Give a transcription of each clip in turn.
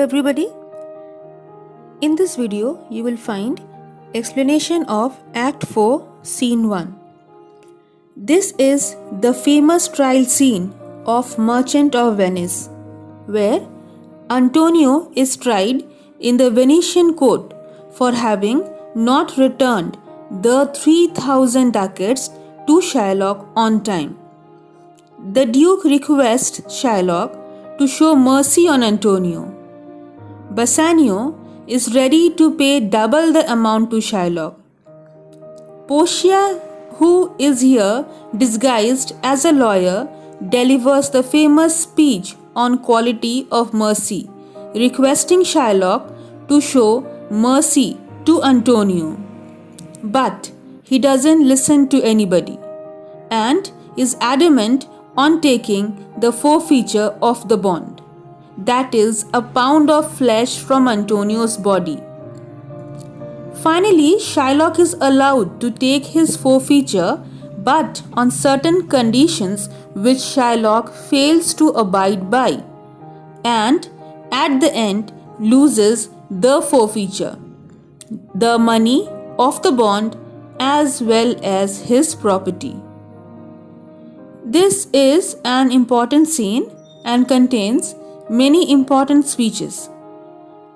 everybody. In this video you will find explanation of Act 4 Scene 1. This is the famous trial scene of Merchant of Venice, where Antonio is tried in the Venetian court for having not returned the 3,000 ducats to Shylock on time. The Duke requests Shylock to show mercy on Antonio. Bassanio is ready to pay double the amount to Shylock. Portia, who is here disguised as a lawyer, delivers the famous speech on quality of mercy, requesting Shylock to show mercy to Antonio. But he doesn't listen to anybody and is adamant on taking the forfeiture of the bond, that is, a pound of flesh from Antonio's body. Finally, Shylock is allowed to take his forfeiture, but on certain conditions which Shylock fails to abide by, and at the end loses the forfeiture, the money of the bond as well as his property. This is an important scene and contains many important speeches.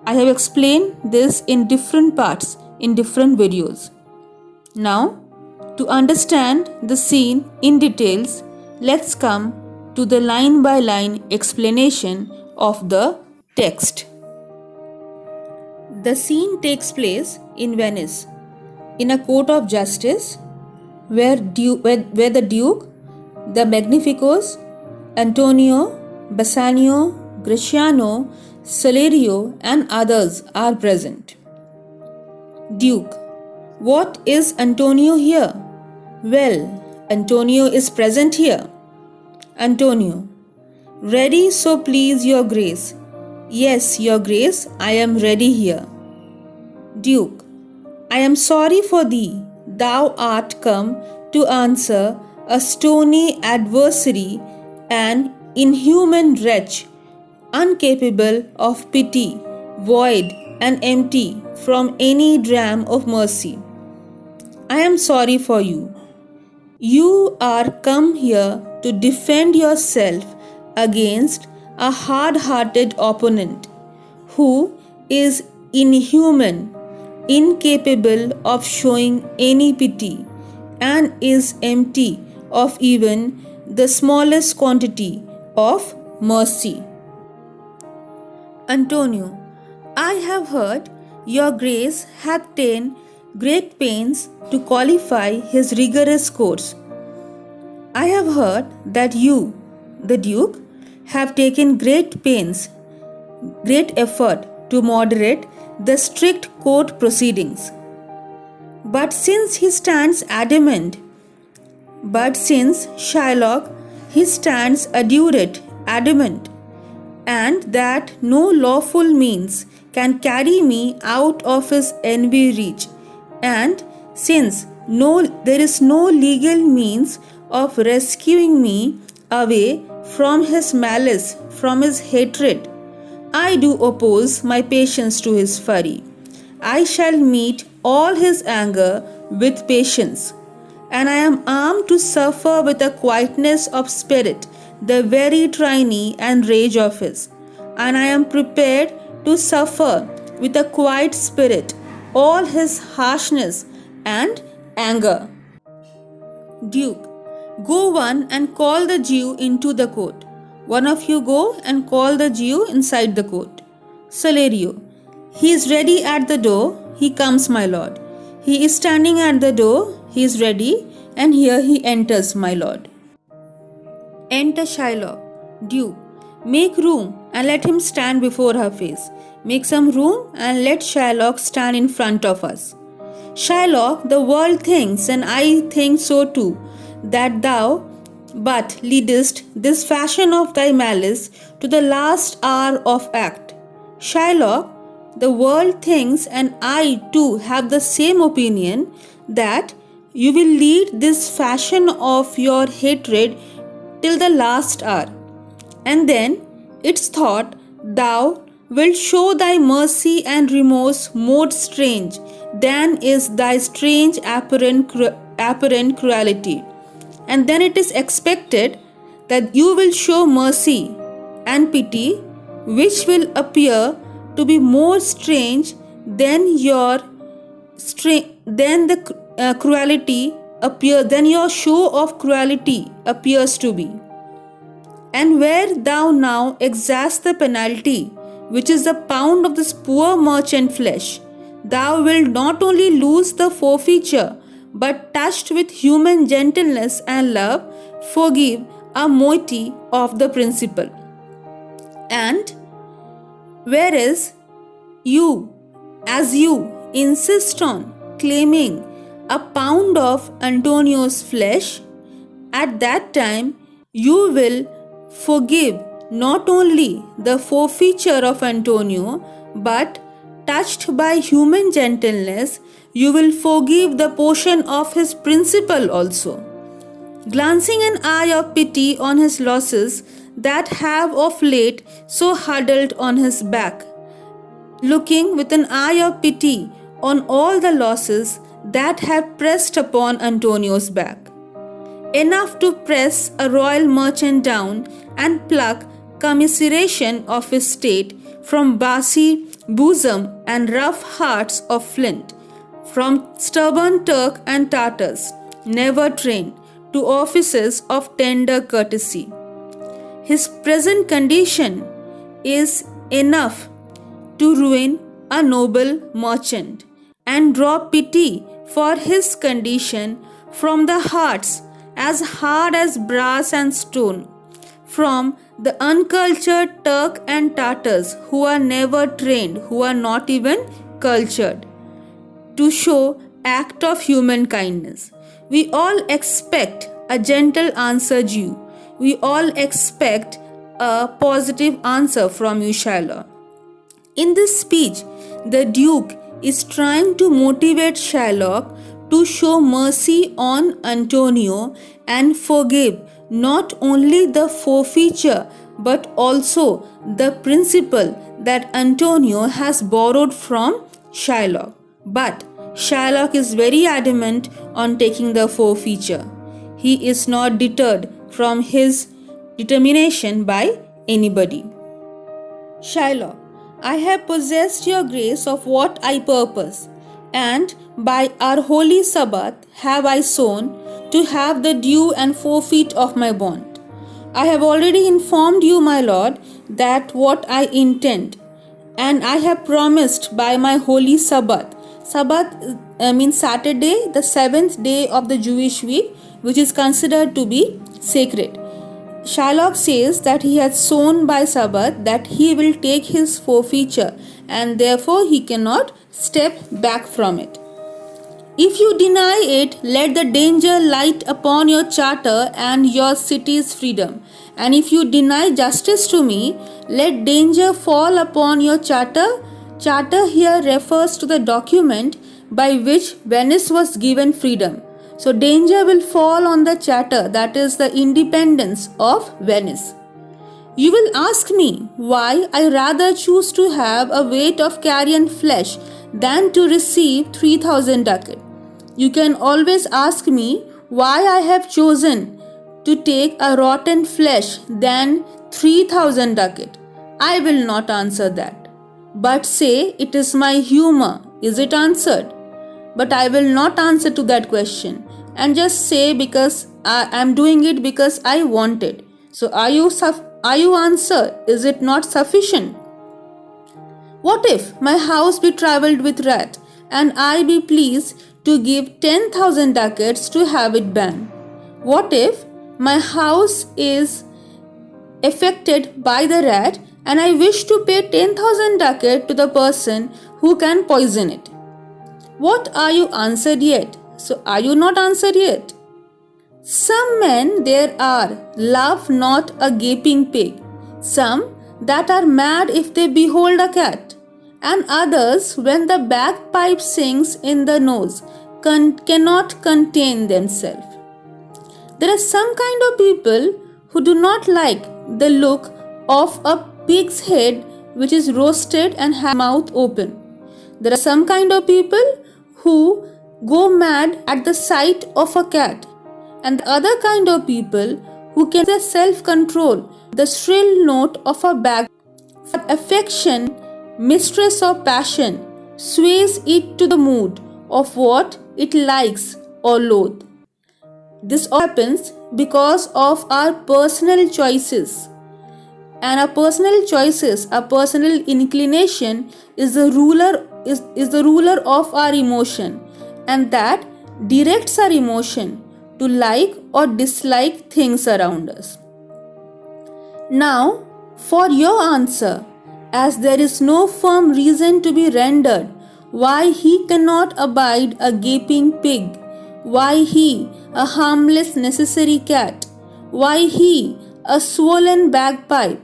I have explained this in different parts in different videos. Now, to understand the scene in details, let's come to the line by line explanation of the text. The scene takes place in Venice, in a court of justice where the Duke, the Magnificos, Antonio, Bassanio, Gratiano, Salerio and others are present. Duke: what is Antonio here? Well, Antonio is present here. Antonio: ready, so please your grace. Yes, your grace, I am ready here. Duke: I am sorry for thee. Thou art come to answer a stony adversary, an inhuman wretch, incapable of pity, void and empty from any dram of mercy. I am sorry for you. You are come here to defend yourself against a hard-hearted opponent who is inhuman, incapable of showing any pity, and is empty of even the smallest quantity of mercy. Antonio: I have heard your grace hath taken great pains to qualify his rigorous course. I have heard that you, the Duke, have taken great pains, great effort to moderate the strict court proceedings. But since Shylock, he stands adamant, and that no lawful means can carry me out of his envy reach, and since there is no legal means of rescuing me away from his malice, from his hatred, I do oppose my patience to his fury. I shall meet all his anger with patience, and I am armed to suffer with a quietness of spirit the very tyranny and rage of his, and I am prepared to suffer with a quiet spirit all his harshness and anger. Duke: go one and call the Jew into the court. One of you go and call the Jew inside the court. Salerio: he is ready at the door. He comes, my lord. He is standing at the door. He is ready, and here he enters, my lord. Enter Shylock. Duke: make room and let him stand before her face. Make some room and let Shylock stand in front of us. Shylock, the world thinks, and I think so too, that thou but leadest this fashion of thy malice to the last hour of act. Shylock, the world thinks, and I too have the same opinion, that you will lead this fashion of your hatred till the last hour, and then it's thought thou wilt show thy mercy and remorse more strange than is thy strange apparent cruelty. And then it is expected that you will show mercy and pity, which will appear to be more strange than your than the cruelty appear than your show of cruelty appears to be. And where thou now exerts the penalty, which is the pound of this poor merchant flesh, thou wilt not only lose the forfeiture, but touched with human gentleness and love, forgive a moiety of the principal. And whereas you insist on claiming a pound of Antonio's flesh, at that time you will forgive not only the forfeiture of Antonio, but touched by human gentleness, you will forgive the portion of his principal also. Glancing an eye of pity on his losses that have of late so huddled on his back, looking with an eye of pity on all the losses that have pressed upon Antonio's back, enough to press a royal merchant down and pluck commiseration of his state from bossy bosom and rough hearts of flint, from stubborn Turk and Tartars, never trained to offices of tender courtesy. His present condition is enough to ruin a noble merchant and draw pity for his condition from the hearts as hard as brass and stone, from the uncultured Turk and Tartars who are never trained, who are not even cultured, to show act of human kindness. We all expect a gentle answer due. We all expect a positive answer from you, Shylock. In this speech, the Duke is trying to motivate Shylock to show mercy on Antonio and forgive not only the forfeiture but also the principle that Antonio has borrowed from Shylock. But Shylock is very adamant on taking the forfeiture. He is not deterred from his determination by anybody. Shylock, I have possessed your grace of what I purpose, and by our holy Sabbath have I sworn to have the due and forfeit of my bond. I have already informed you, my lord, that what I intend, and I have promised by my holy Sabbath. Sabbath means Saturday, the 7th day of the Jewish week, which is considered to be sacred. Shylock says that he has sworn by Sabbath that he will take his forfeiture and therefore he cannot step back from it. If you deny it, let the danger light upon your charter and your city's freedom. And if you deny justice to me, let danger fall upon your charter. Charter here refers to the document by which Venice was given freedom. So danger will fall on the charter, that is the independence of Venice. You will ask me why I rather choose to have a weight of carrion flesh than to receive 3,000 ducats. You can always ask me why I have chosen to take a rotten flesh than 3,000 ducats. I will not answer that, but say it is my humor. Is it answered? But I will not answer to that question and just say because I am doing it because I want it. So are you answer? Is it not sufficient? What if my house be travelled with rat and I be pleased to give 10,000 ducats to have it banned? What if my house is affected by the rat and I wish to pay 10,000 ducats to the person who can poison it? What are you answered yet? So are you not answered yet? Some men there are, love not a gaping pig, some that are mad if they behold a cat, and others when the bagpipe sings in the nose cannot contain themselves. There are some kind of people who do not like the look of a pig's head which is roasted and have mouth open. There are some kind of people who go mad at the sight of a cat, and the other kind of people who can their self-control, the shrill note of a bag. For affection, mistress of passion, sways it to the mood of what it likes or loathes. This all happens because of our personal choices. And our personal choices, our personal inclination is the ruler of our emotion, and that directs our emotion to like or dislike things around us. Now, for your answer, as there is no firm reason to be rendered why he cannot abide a gaping pig, why he, a harmless necessary cat, why he, a swollen bagpipe,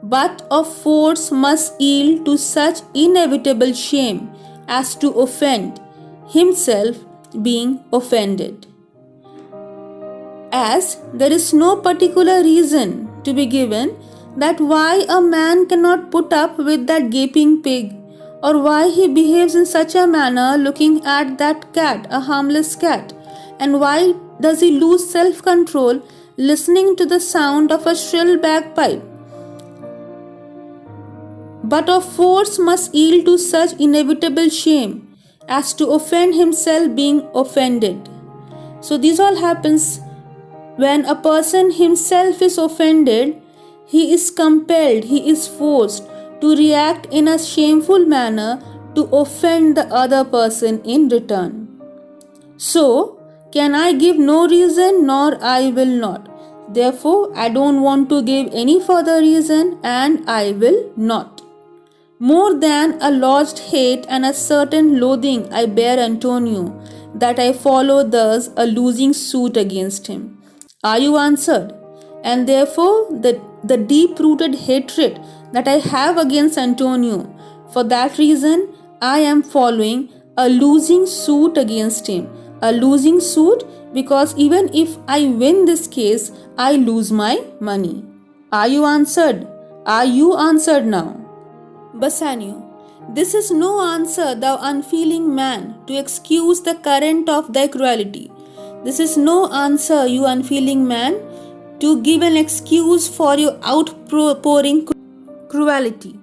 but of force must yield to such inevitable shame as to offend, himself being offended. As there is no particular reason to be given that why a man cannot put up with that gaping pig, or why he behaves in such a manner looking at that cat, a harmless cat, and why does he lose self-control listening to the sound of a shrill bagpipe, but of force must yield to such inevitable shame as to offend himself being offended. So this all happens when a person himself is offended. He is compelled, he is forced to react in a shameful manner to offend the other person in return. So, can I give no reason, nor I will not. Therefore, I don't want to give any further reason, and I will not. More than a lodged hate and a certain loathing I bear Antonio, that I follow thus a losing suit against him. Are you answered? And therefore, the deep-rooted hatred that I have against Antonio, for that reason, I am following a losing suit against him. A losing suit because even if I win this case, I lose my money. Are you answered? Are you answered now? Bassanio. This is no answer, thou unfeeling man, to excuse the current of thy cruelty. This is no answer, you unfeeling man, to give an excuse for your outpouring cruelty.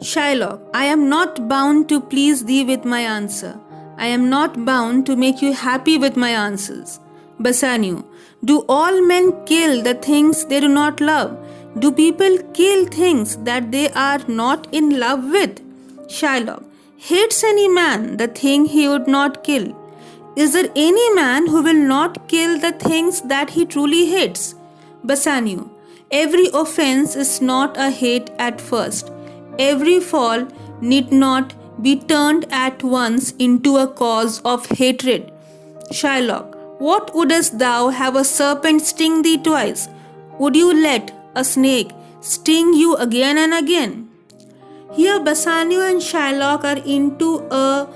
Shylock. I am not bound to please thee with my answer. I am not bound to make you happy with my answers. Bassanio. Do all men kill the things they do not love? Do people kill things that they are not in love with? Shylock. Hates any man the thing he would not kill? Is there any man who will not kill the things that he truly hates? Bassanio. Every offense is not a hate at first. Every fall need not be turned at once into a cause of hatred. Shylock. What wouldst thou have a serpent sting thee twice? Would you let a snake sting you again and again? Here Bassanio and Shylock are into a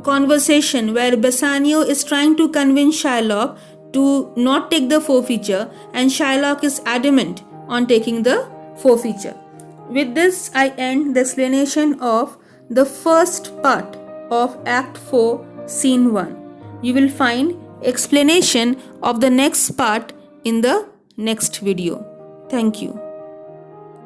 conversation where Bassanio is trying to convince Shylock to not take the forfeiture, and Shylock is adamant on taking the forfeiture. With this, I end the explanation of the first part of Act 4, Scene 1. You will find explanation of the next part in the next video. Thank you.